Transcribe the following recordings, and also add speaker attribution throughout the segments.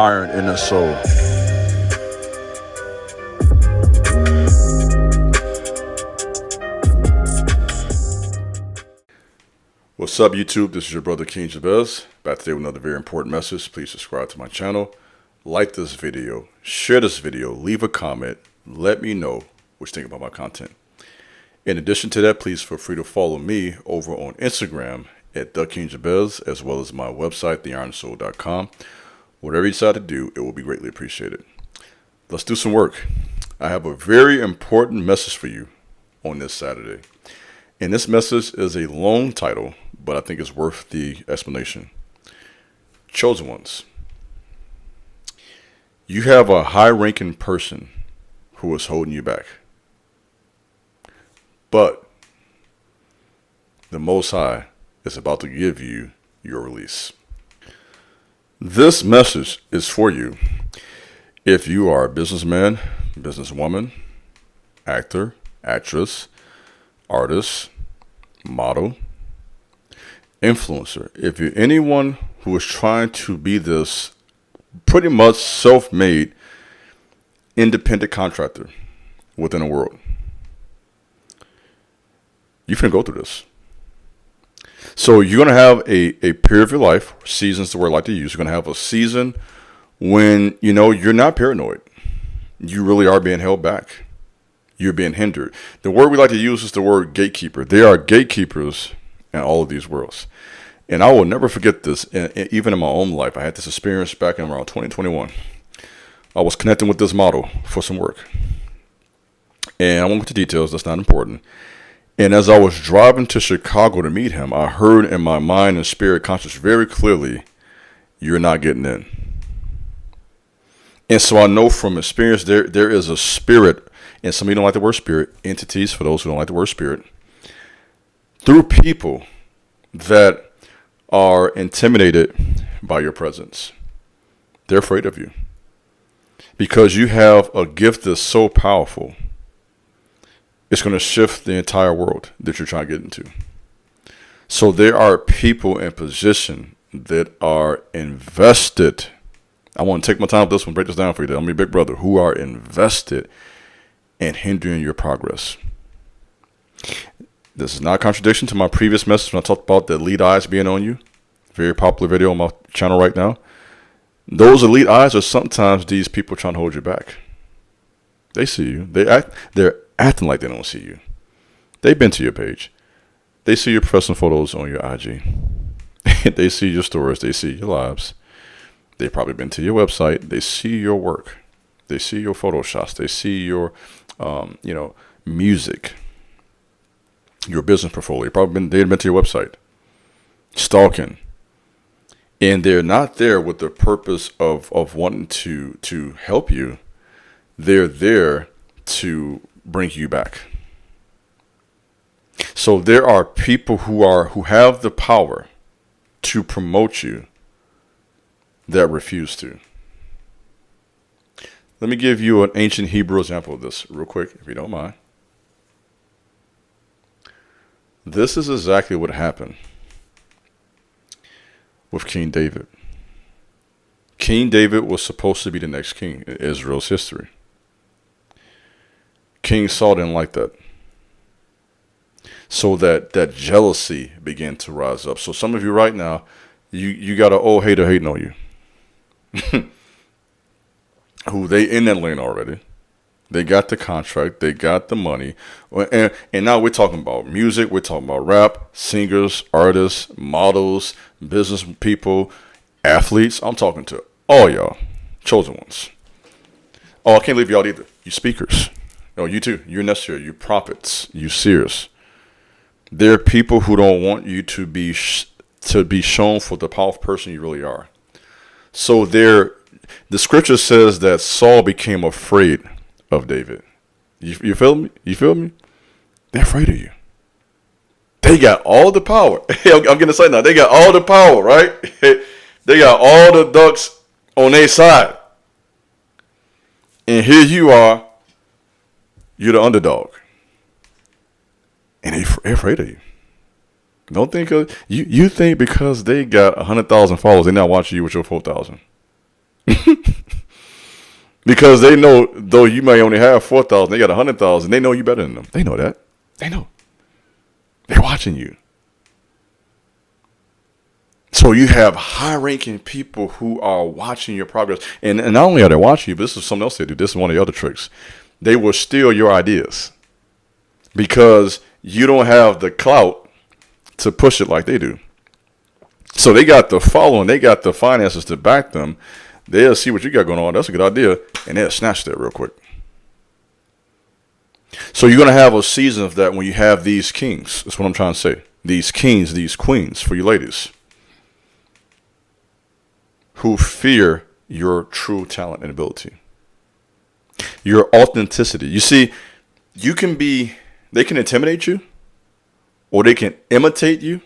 Speaker 1: iron in their soul. What's up, YouTube? This is your brother King Jabez, back today with another very important message. Please subscribe to my channel, like this video, share this video, leave a comment, let me know what you think about my content. In addition to that, please feel free to follow me over on Instagram at @KingJabez, as well as my website, theironsoul.com. Whatever you decide to do, it will be greatly appreciated. Let's do some work. I have a very important message for you on this Saturday. And this message is a long title, but I think it's worth the explanation. Chosen ones. You have a high-ranking person who is holding you back. But the Most High is about to give you your release. This message is for you if you are a businessman, businesswoman, actor, actress, artist, model, influencer. If you're anyone who is trying to be this pretty much self-made independent contractor within a world, you're going to go through this. So you're going to have a period of your life, seasons the word I like to use. You're going to have a season when, you're not paranoid. You really are being held back. You're being hindered. The word we like to use is the word gatekeeper. There are gatekeepers in all of these worlds. And I will never forget this, even in my own life. I had this experience back in around 2021. I was connecting with this model for some work. And I won't go into details. That's not important. And as I was driving to Chicago to meet him, I heard in my mind and spirit conscious very clearly, you're not getting in. And so I know from experience there is a spirit. And some of you don't like the word spirit, entities, for those who don't like the word spirit, through people that are intimidated by your presence. They're afraid of you because you have a gift that's so powerful. It's going to shift the entire world that you're trying to get into. So there are people in position that are invested. I want to take my time with this one, break this down for you. I'm your big brother, who are invested and hindering your progress. This is not a contradiction to my previous message when I talked about the elite eyes being on you. Very popular video on my channel right now. Those elite eyes are sometimes these people trying to hold you back. They see you. They're acting like they don't see you. They've been to your page. They see your professional photos on your IG. They see your stories. They see your lives. They've probably been to your website. They see your work. They see your photo shots. They see your music, your business portfolio. They've been to your website, stalking, and they're not there with the purpose of wanting to help you. They're there to bring you back. So there are people who have the power to promote you that refuse to. Let me give you an ancient Hebrew example of this real quick, if you don't mind. This is exactly what happened with King David. King David was supposed to be the next king in Israel's history. King Saul didn't like that. So that jealousy began to rise up. So some of you right now, you got an old hater hating on you. Who they in that lane already. They got the contract. They got the money. And now we're talking about music. We're talking about rap, singers, artists, models, business people, athletes. I'm talking to all y'all, chosen ones. Oh, I can't leave y'all either. You speakers. No, you too. You're necessary. You prophets. You seers. There are people who don't want you to be shown for the powerful person you really are. So the scripture says that Saul became afraid of David. You feel me? You feel me? They're afraid of you. They got all the power. I'm going to say now. They got all the power, right? They got all the ducks on their side. And here you are. You're the underdog. And they're afraid of you. Don't think you think because they got 100,000 followers, they're not watching you with your 4,000. Because they know, though you may only have 4,000, they got 100,000. They know you better than them. They know that. They know. They're watching you. So you have high-ranking people who are watching your progress. And not only are they watching you, but this is something else they do. This is one of the other tricks. They will steal your ideas because you don't have the clout to push it like they do. So they got the following. They got the finances to back them. They'll see what you got going on. That's a good idea. And they'll snatch that real quick. So you're going to have a season of that when you have these kings. That's what I'm trying to say. These kings, these queens for you ladies who fear your true talent and ability, your authenticity. You see, they can intimidate you or they can imitate you.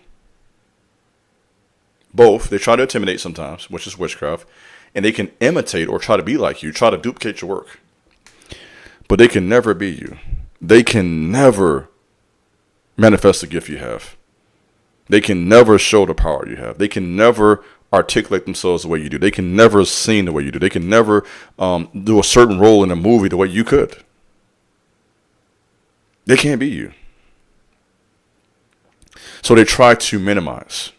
Speaker 1: Both. They try to intimidate sometimes, which is witchcraft, and they can imitate or try to be like you, try to duplicate your work. But they can never be you. They can never manifest the gift you have. They can never show the power you have. They can never articulate themselves the way you do. They can never sing the way you do. They can never do a certain role in a movie the way you could. They can't be you. So they try to minimize.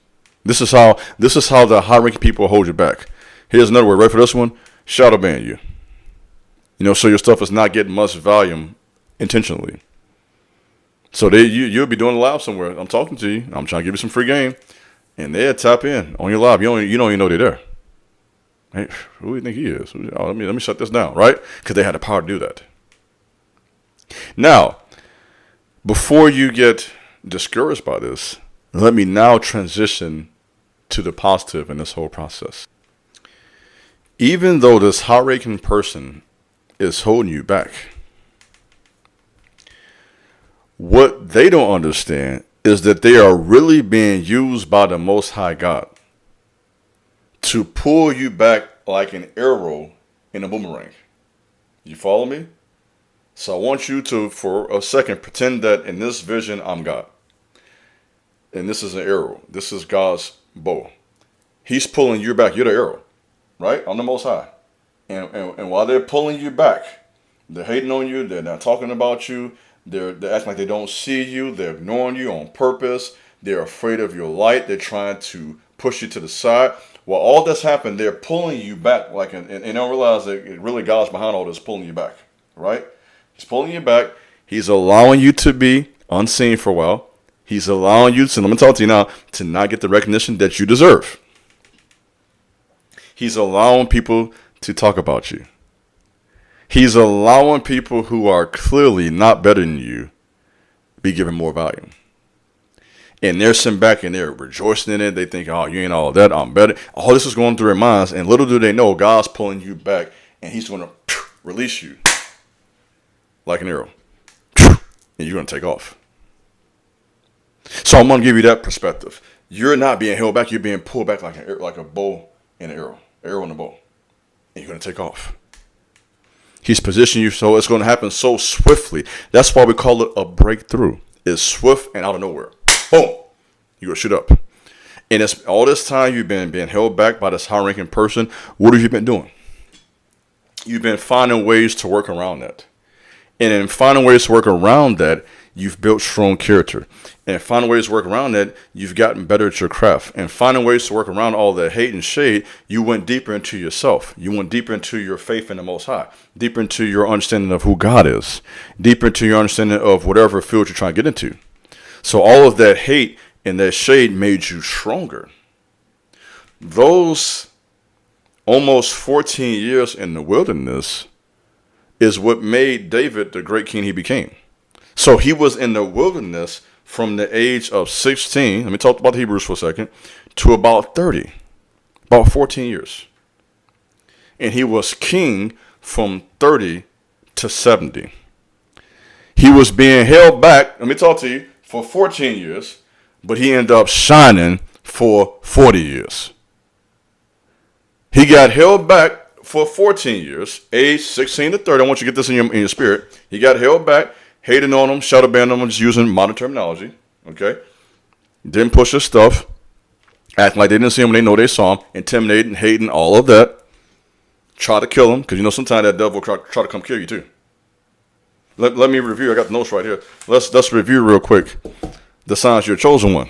Speaker 1: This is how the high-ranking people hold you back. Here's another word, right for this one: shadow ban you. So your stuff is not getting much volume intentionally. So you'll be doing a live somewhere. I'm talking to you. I'm trying to give you some free game, and they'll tap in on your live. You don't even know they're there. Hey, who do you think he is? Oh, let me shut this down, right? Because they had the power to do that. Now, before you get discouraged by this, let me now transition to the positive in this whole process. Even though this high-ranking person is holding you back, what they don't understand is that they are really being used by the Most High God to pull you back like an arrow in a boomerang. You follow me? So I want you to, for a second, pretend that in this vision, I'm God. And this is an arrow. This is God's bow. He's pulling you back. You're the arrow, right? I'm the Most High. And while they're pulling you back, they're hating on you. They're not talking about you. They're acting like they don't see you. They're ignoring you on purpose. They're afraid of your light. They're trying to push you to the side. While all this happened, they're pulling you back. And they don't realize that really God's behind all this, pulling you back, right? He's pulling you back. He's allowing you to be unseen for a while. He's allowing you to, let me talk to you now, to not get the recognition that you deserve. He's allowing people to talk about you. He's allowing people who are clearly not better than you be given more value. And they're sitting back and they're rejoicing in it. They think, oh, you ain't all that, I'm better. All this is going through their minds. And little do they know, God's pulling you back and he's going to release you like an arrow. And you're going to take off. So I'm going to give you that perspective. You're not being held back. You're being pulled back like a bow and an arrow and a bow. And you're going to take off. He's positioned you so it's going to happen so swiftly. That's why we call it a breakthrough. It's swift and out of nowhere. Boom. You're going to shoot up. And it's all this time you've been being held back by this high-ranking person. What have you been doing? You've been finding ways to work around that. And in finding ways to work around that, you've built strong character. And finding ways to work around that, you've gotten better at your craft. And finding ways to work around all the hate and shade, you went deeper into yourself. You went deeper into your faith in the Most High. Deeper into your understanding of who God is. Deeper into your understanding of whatever field you're trying to get into. So all of that hate and that shade made you stronger. Those almost 14 years in the wilderness is what made David the great king he became. So he was in the wilderness from the age of 16, let me talk about the Hebrews for a second, to about 30, about 14 years. And he was king from 30 to 70. He was being held back, let me talk to you, for 14 years, but he ended up shining for 40 years. He got held back for 14 years, age 16 to 30. I want you to get this in your spirit. He got held back, hating on them, shadow banning them, just using modern terminology. Okay? Didn't push his stuff, acting like they didn't see him when they know they saw him, intimidating, hating, all of that. Try to kill him, because you know sometimes that devil will try to come kill you too. Let me review. I got the notes right here. Let's review real quick. The signs you're a chosen one.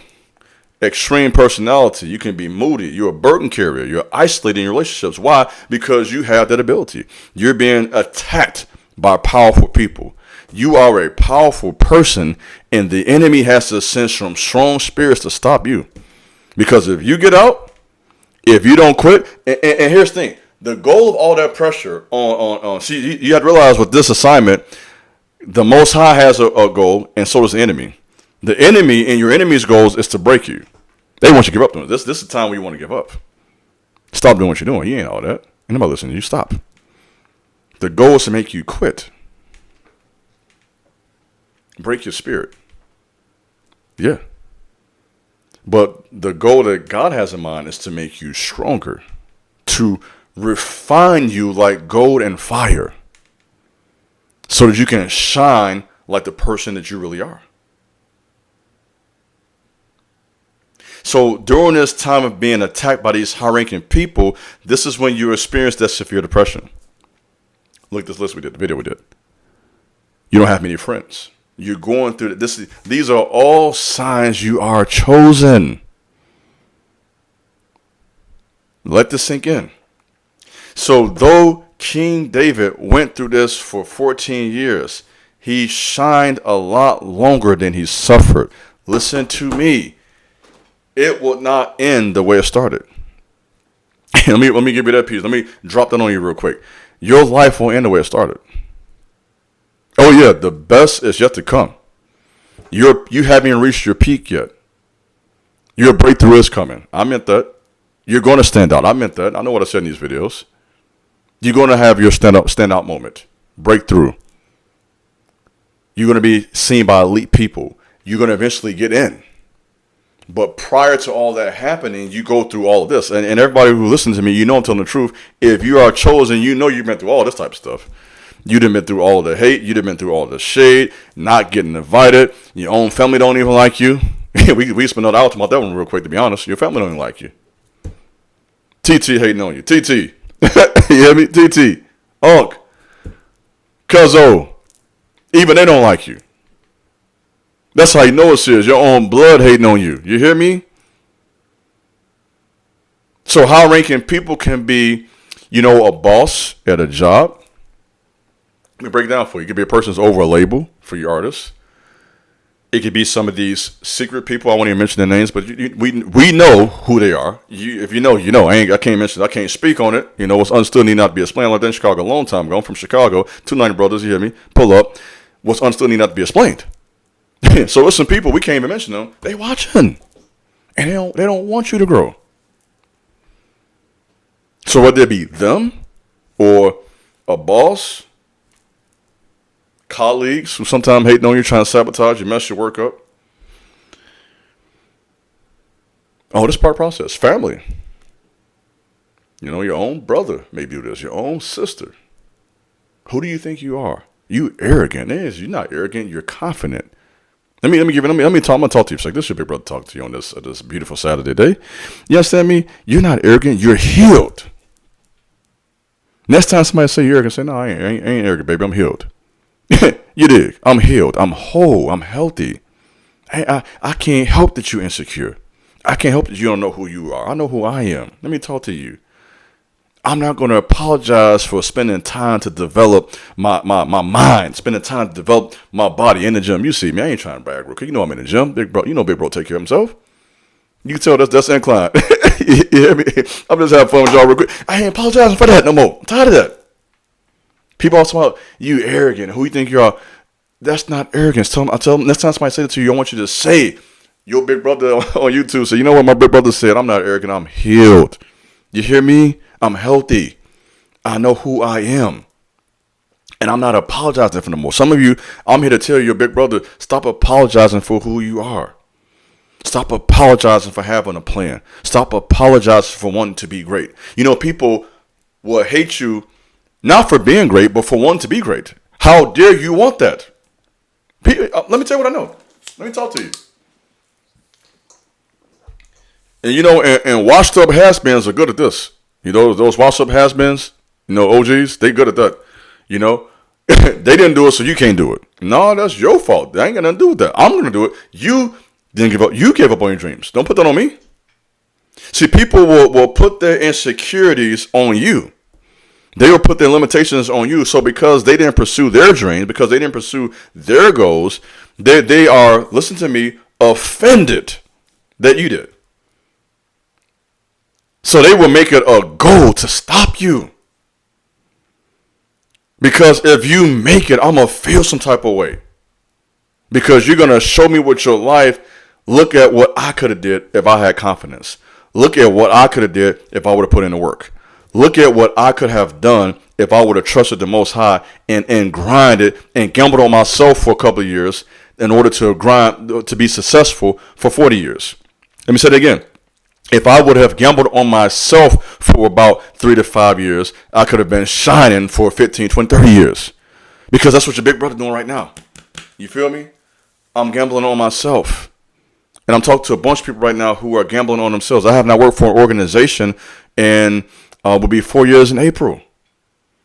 Speaker 1: Extreme personality. You can be moody. You're a burden carrier. You're isolated in your relationships. Why? Because you have that ability. You're being attacked by powerful people. You are a powerful person, and the enemy has to send some strong spirits to stop you. Because if you get out, if you don't quit, and here's the thing, the goal of all that pressure on see, you have to realize with this assignment, the Most High has a goal, and so does the enemy. The enemy and your enemy's goals is to break you. They want you to give up to them. This is the time where you want to give up. Stop doing what you're doing. You ain't all that. Ain't nobody listening to you. Stop. The goal is to make you quit. Break your spirit. Yeah. But the goal that God has in mind is to make you stronger, to refine you like gold and fire, so that you can shine like the person that you really are. So during this time of being attacked by these high-ranking people, this is when you experience that severe depression. Look at this list we did, the video we did. You don't have many friends. You're going through this. These are all signs you are chosen. Let this sink in. So though King David went through this for 14 years, he shined a lot longer than he suffered. Listen to me. It will not end the way it started. let me give you that piece. Let me drop that on you real quick. Your life won't end the way it started. Oh yeah, the best is yet to come. You haven't reached your peak yet. Your breakthrough is coming. I meant that. You're going to stand out. I meant that. I know what I said in these videos. You're going to have your stand out moment. Breakthrough. You're going to be seen by elite people. You're going to eventually get in. But prior to all that happening, you go through all of this. And everybody who listens to me, you know I'm telling the truth. If you are chosen, you know you've been through all this type of stuff. You done been through all the hate. You done been through all the shade, not getting invited. Your own family don't even like you. we spent another hour talking about that one real quick, to be honest. Your family don't even like you. TT hating on you. TT. You hear me? TT. Unc. Cuzzo. Even they don't like you. That's how you know it's serious. Your own blood hating on you. You hear me? So high-ranking people can be, a boss at a job. Let me break it down for you. It could be a person's over a label for your artists. It could be some of these secret people. I won't even mention their names, but we know who they are. If you know, you know. I can't speak on it. What's understood need not to be explained. Like that in Chicago a long time ago. I'm from Chicago. 290 brothers, you hear me? Pull up. What's understood need not to be explained. So there's some people, we can't even mention them. They watching. And they don't want you to grow. So whether it be them or a boss, colleagues who sometimes hating on you, trying to sabotage you, mess your work up. Oh, this is part of the process. Family. Your own brother may do this. Your own sister. Who do you think you are? You arrogant. You're not arrogant. You're confident. Let me talk. I'm gonna talk to you. It's like this is your big brother talk to you on this beautiful Saturday day. You understand me? You're not arrogant. You're healed. Next time somebody say you're arrogant, say no, I ain't arrogant, baby. I'm healed. You dig? I'm healed. I'm whole. I'm healthy. I can't help that you're insecure. I can't help that you don't know who you are. I know who I am. Let me talk to you. I'm not going to apologize for spending time to develop my mind, spending time to develop my body in the gym. You see me, I ain't trying to brag real quick. I'm in the gym. Big bro, Big Bro take care of himself. You can tell that's inclined. You hear me? I'm just having fun with y'all real quick. I ain't apologizing for that no more. I'm tired of that. People always talk about, you arrogant. Who you think you are? That's not arrogance. I tell them, next time somebody says it to you, I want you to say, your big brother on YouTube, say, you know what my big brother said? I'm not arrogant. I'm healed. You hear me? I'm healthy. I know who I am. And I'm not apologizing for no more. Some of you, I'm here to tell you, your big brother, stop apologizing for who you are. Stop apologizing for having a plan. Stop apologizing for wanting to be great. People will hate you not for being great, but for wanting to be great. How dare you want that? Let me tell you what I know. Let me talk to you. And and washed up has-beens are good at this. Those washed up has-beens, You know, OGs, they good at that. You know, they didn't do it, so you can't do it. No, that's your fault. That ain't got nothing to do with that. I'm going to do it. You didn't give up. You gave up on your dreams. Don't put that on me. See, people will put their insecurities on you. They will put their limitations on you. So because they didn't pursue their dreams, because they didn't pursue their goals, they are, listen to me, offended that you did. So they will make it a goal to stop you. Because if you make it, I'm going to feel some type of way. Because you're going to show me with your life, look at what I could have did if I had confidence. Look at what I could have did if I would have put in the work. Look at what I could have done if I would have trusted the Most High and grinded and gambled on myself for a couple of years in order to grind, to be successful for 40 years. Let me say it again. If I would have gambled on myself for about 3 to 5 years, I could have been shining for 15, 20, 30 years. Because that's what your big brother doing right now. You feel me? I'm gambling on myself. And I'm talking to a bunch of people right now who are gambling on themselves. I have not worked for an organization and will be 4 years in April.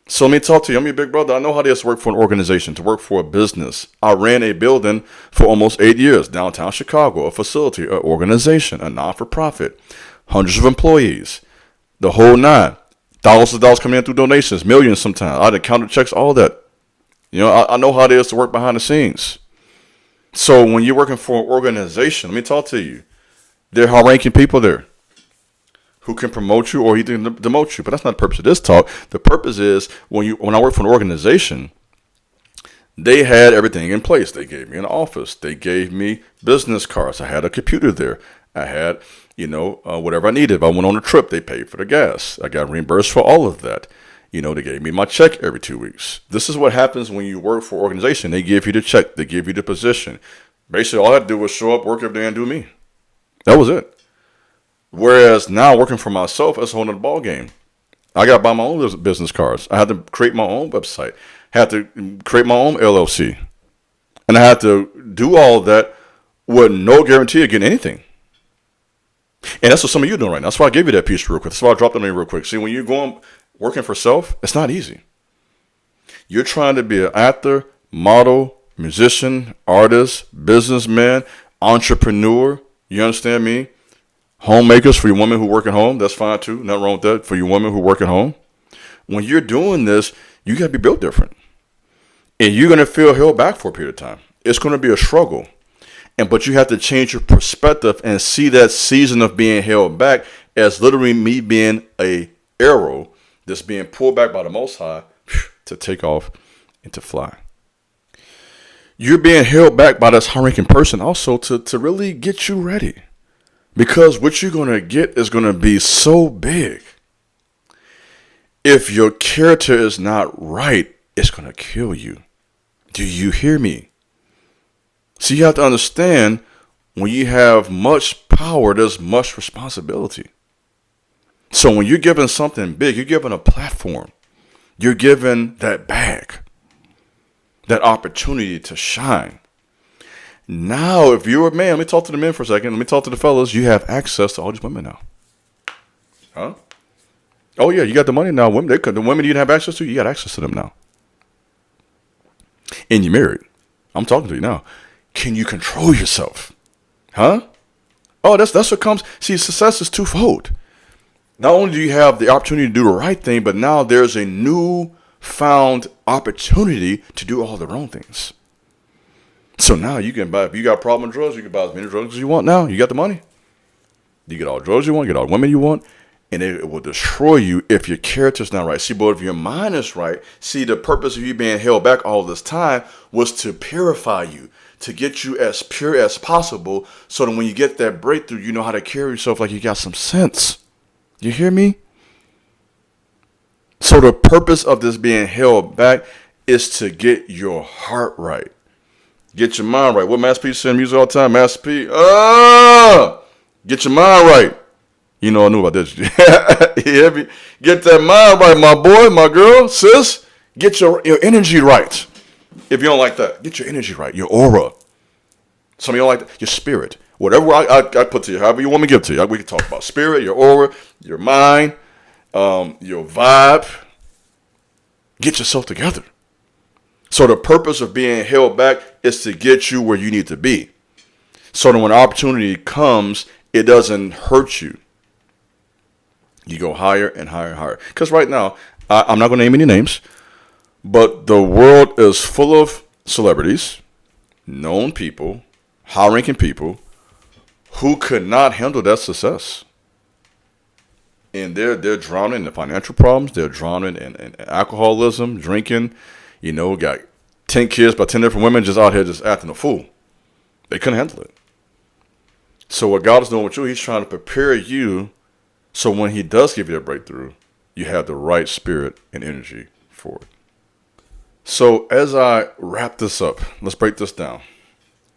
Speaker 1: So let me talk to you. I'm your big brother. I know how it is to work for an organization, to work for a business. I ran a building for almost 8 years, downtown Chicago, a facility, an organization, a non-for-profit, hundreds of employees, the whole nine. Thousands of dollars coming in through donations, millions sometimes. I done counted checks, all that. You know, I know how it is to work behind the scenes. So when you're working for an organization, let me talk to you. There are high-ranking people there who can promote you or even demote you. But that's not the purpose of this talk. The purpose is when I work for an organization, they had everything in place. They gave me an office. They gave me business cards. I had a computer there. I had, whatever I needed. If I went on a trip, they paid for the gas. I got reimbursed for all of that. They gave me my check every 2 weeks. This is what happens when you work for an organization. They give you the check. They give you the position. Basically, all I had to do was show up, work every day, and do me. That was it. Whereas now working for myself, that's a whole other ball game. I got to buy my own business cards. I had to create my own website. Had to create my own LLC. And I had to do all of that with no guarantee of getting anything. And that's what some of you are doing right now. That's why I gave you that piece real quick. That's why I dropped it on you real quick. See, when you're working for self, it's not easy. You're trying to be an actor, model, musician, artist, businessman, entrepreneur. You understand me? Homemakers, for you women who work at home, that's fine too. Nothing wrong with that. For you women who work at home. When you're doing this, you got to be built different. And you're going to feel held back for a period of time. It's going to be a struggle. But you have to change your perspective and see that season of being held back as literally me being a arrow that's being pulled back by the Most High to take off and to fly. You're being held back by this high-ranking person also to really get you ready. Because what you're going to get is going to be so big. If your character is not right, it's going to kill you. Do you hear me? So you have to understand, when you have much power, there's much responsibility. So when you're given something big, you're given a platform. You're given that bag, that opportunity to shine. Now, if you're a man, let me talk to the men for a second. Let me talk to the fellas. You have access to all these women now. Huh? Oh, yeah, you got the money now. The women you didn't have access to, you got access to them now. And you're married. I'm talking to you now. Can you control yourself? Huh? Oh, that's what comes. See, success is twofold. Not only do you have the opportunity to do the right thing, but now there's a new found opportunity to do all the wrong things. So now you can buy, if you got a problem with drugs, you can buy as many drugs as you want now. You got the money. You get all the drugs you want, get all the women you want, and it will destroy you if your character's not right. See, but if your mind is right, see, the purpose of you being held back all this time was to purify you, to get you as pure as possible, so that when you get that breakthrough, you know how to carry yourself like you got some sense. You hear me? So the purpose of this being held back is to get your heart right. Get your mind right. What Master P said in music all the time, Master P, get your mind right. You know I knew about this. You hear me? Get that mind right, my boy, my girl, sis. Get your energy right. If you don't like that, get your energy right, your aura. Some of you don't like that, your spirit. Whatever I put to you, however you want me to give to you. We can talk about spirit, your aura, your mind, your vibe. Get yourself together. So the purpose of being held back is to get you where you need to be. So that when opportunity comes, it doesn't hurt you. You go higher and higher and higher. Because right now, I'm not going to name any names, but the world is full of celebrities, known people, high-ranking people who could not handle that success. And they're drowning in financial problems. They're drowning in alcoholism, drinking. Got 10 kids by 10 different women just out here just acting a fool. They couldn't handle it. So what God is doing with you, he's trying to prepare you so when he does give you that breakthrough, you have the right spirit and energy for it. So as I wrap this up, let's break this down.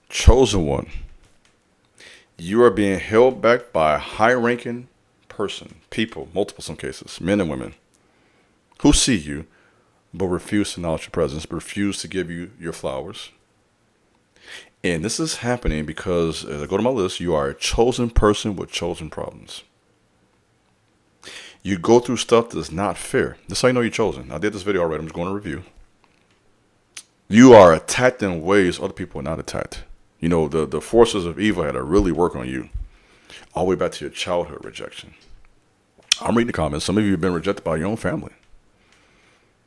Speaker 1: Chosen one, you are being held back by a high-ranking person, people, multiple some cases, men and women, who see you, but refuse to acknowledge your presence, but refuse to give you your flowers. And this is happening because, as I go to my list, you are a chosen person with chosen problems. You go through stuff that's not fair. That's how you know you're chosen. I did this video already. I'm just going to review. You are attacked in ways other people are not attacked. The forces of evil had to really work on you. All the way back to your childhood rejection. I'm reading the comments. Some of you have been rejected by your own family.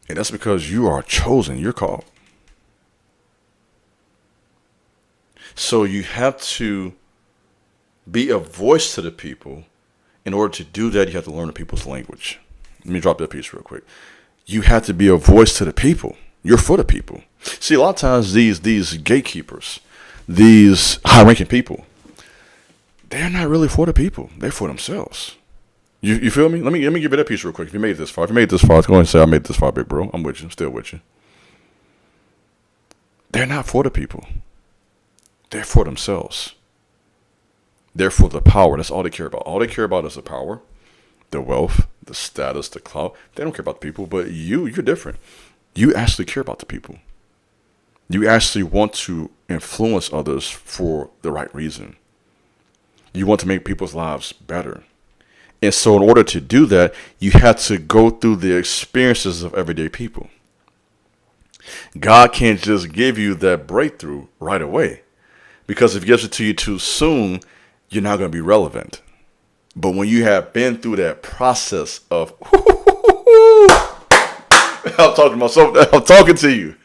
Speaker 1: And that's because you are chosen. You're called. So you have to be a voice to the people. In order to do that, you have to learn the people's language. Let me drop that piece real quick. You have to be a voice to the people. You're for the people. See, a lot of times these gatekeepers, these high-ranking people, they're not really for the people. They're for themselves. You feel me? Let me give you that piece real quick. If you made it this far, go ahead and say, I made it this far, big bro. I'm with you. I'm still with you. They're not for the people. They're for themselves. They're for the power. That's all they care about. All they care about is the power, the wealth, the status, the clout. They don't care about the people, but you're different. You actually care about the people. You actually want to influence others for the right reason. You want to make people's lives better. And so in order to do that, you have to go through the experiences of everyday people. God can't just give you that breakthrough right away. Because if he gives it to you too soon, you're not going to be relevant. But when you have been through that process of, I'm talking to myself, I'm talking to you.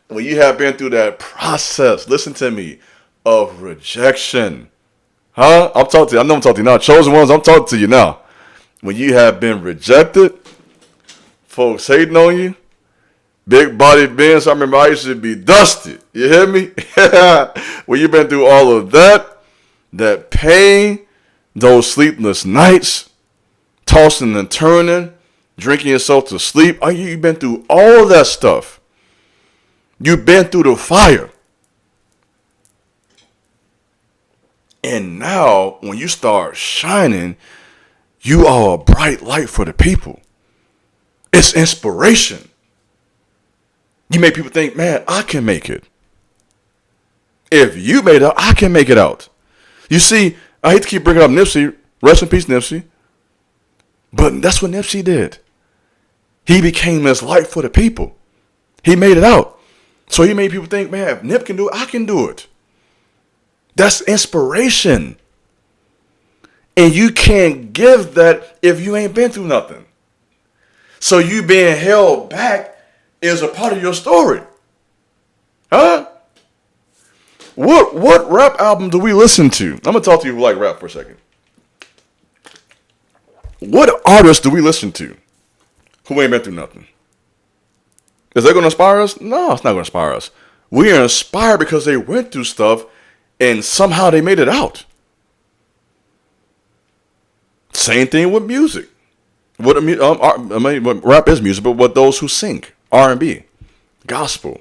Speaker 1: When you have been through that process, listen to me, of rejection. I'm talking to you. I know I'm talking to you now. Chosen ones, I'm talking to you now. When you have been rejected, folks hating on you, big body Benz, I remember I used to be dusted. You hear me? When you've been through all of that pain, those sleepless nights, tossing and turning, drinking yourself to sleep. You've been through all that stuff. You've been through the fire. And now, when you start shining, you are a bright light for the people. It's inspiration. You make people think, man, I can make it. If you made it out, I can make it out. You see, I hate to keep bringing up Nipsey. Rest in peace, Nipsey. But that's what Nipsey did. He became this light for the people. He made it out. So he made people think, man, if Nip can do it, I can do it. That's inspiration. And you can't give that if you ain't been through nothing. So you being held back is a part of your story. Huh? What rap album do we listen to? I'm going to talk to you who like rap for a second. What artists do we listen to who ain't been through nothing? Is that going to inspire us? No, it's not going to inspire us. We are inspired because they went through stuff and somehow they made it out. Same thing with music. Rap is music, but what those who sing, R&B, gospel.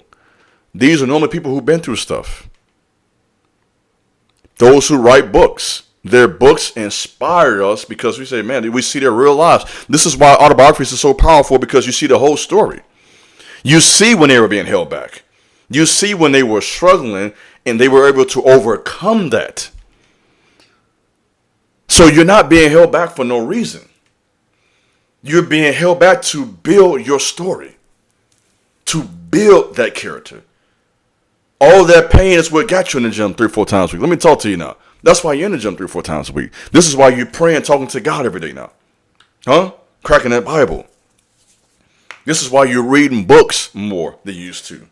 Speaker 1: These are normally people who've been through stuff. Those who write books. Their books inspire us because we say, man, we see their real lives. This is why autobiographies are so powerful, because you see the whole story. You see when they were being held back. You see when they were struggling and they were able to overcome that. So you're not being held back for no reason. You're being held back to build your story. to build that character. All that pain is what got you in the gym 3-4 times a week. Let me talk to you now. That's why you're in the gym 3-4 times a week. This is why you're praying, talking to God every day now. Huh? Cracking that Bible. This is why you're reading books more than you used to.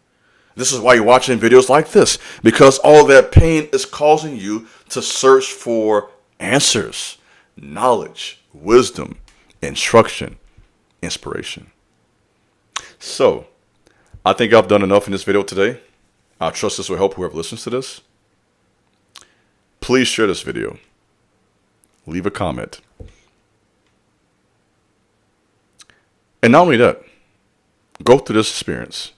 Speaker 1: This is why you're watching videos like this. Because all that pain is causing you to search for answers, knowledge, wisdom, instruction, inspiration. So, I think I've done enough in this video today. I trust this will help whoever listens to this. Please share this video. Leave a comment. And not only that, go through this experience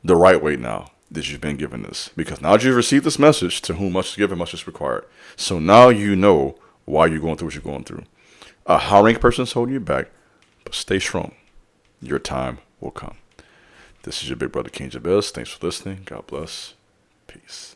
Speaker 1: the right way now that you've been given this. Because now that you've received this message, to whom much is given, much is required. So now you know why you're going through what you're going through. A high-ranking person is holding you back, but stay strong. Your time will come. This is your big brother, King Jabez. Thanks for listening. God bless. Peace.